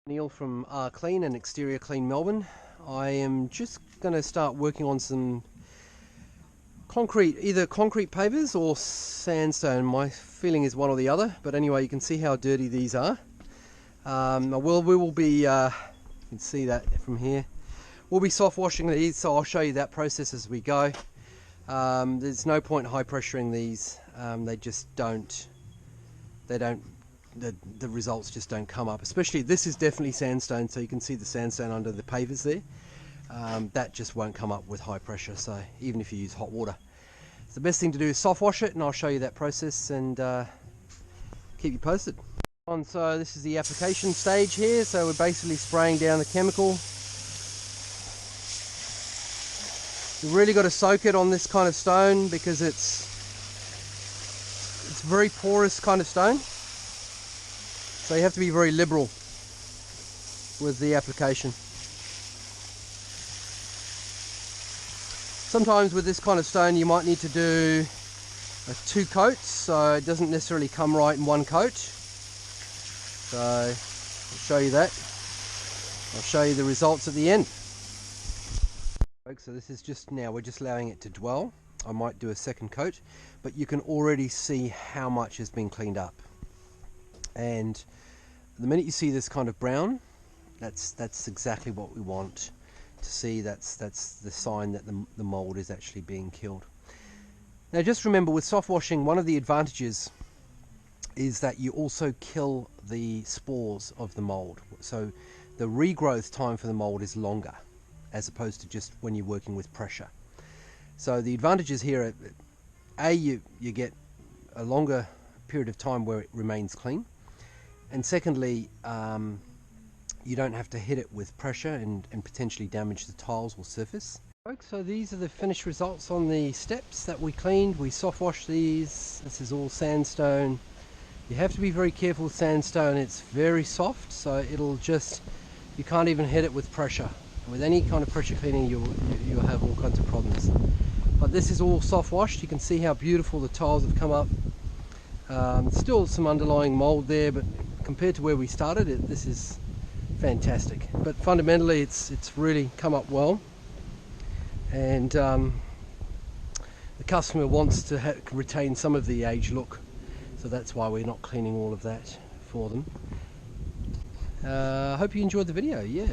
Neil from Clean and Exterior Clean Melbourne. I am just going to start working on some concrete, either concrete pavers or sandstone. My feeling is one or the other, but anyway, you can see how dirty these are. We will be, you can see that from here. We'll be soft washing these, so I'll show you that process as we go. There's no point high pressuring these. They just don't. The results just don't come up. Especially this is definitely sandstone, so you can see the sandstone under the pavers there. That just won't come up with high pressure. So even if you use hot water, so the best thing to do is soft wash it, and I'll show you that process and keep you posted. So this is the application stage here. So we're basically spraying down the chemical. You've really got to soak it on this kind of stone because it's very porous kind of stone. So you have to be very liberal with the application. Sometimes with this kind of stone you might need to do 2 coats, so it doesn't necessarily come right in 1 coat. So I'll show you that. I'll show you the results at the end. So this is just now, we're just allowing it to dwell. I might do a 2nd coat, but you can already see how much has been cleaned up. And the minute you see this kind of brown, that's exactly what we want to see. That's the sign that the mold is actually being killed. Now just remember, with soft washing, one of the advantages is that you also kill the spores of the mold. So the regrowth time for the mold is longer, as opposed to just when you're working with pressure. So the advantages here are, you get a longer period of time where it remains clean. And secondly, you don't have to hit it with pressure and potentially damage the tiles or surface. So these are the finished results on the steps that we cleaned. We soft washed these. This is all sandstone. You have to be very careful with sandstone. It's very soft, so it'll just, you can't even hit it with pressure. With any kind of pressure cleaning, you'll have all kinds of problems. But this is all soft washed. You can see how beautiful the tiles have come up. Still some underlying mold there, but compared to where we started, this is fantastic. But fundamentally, it's really come up well, and the customer wants to retain some of the age look, so that's why we're not cleaning all of that for them. I hope you enjoyed the video. Yeah.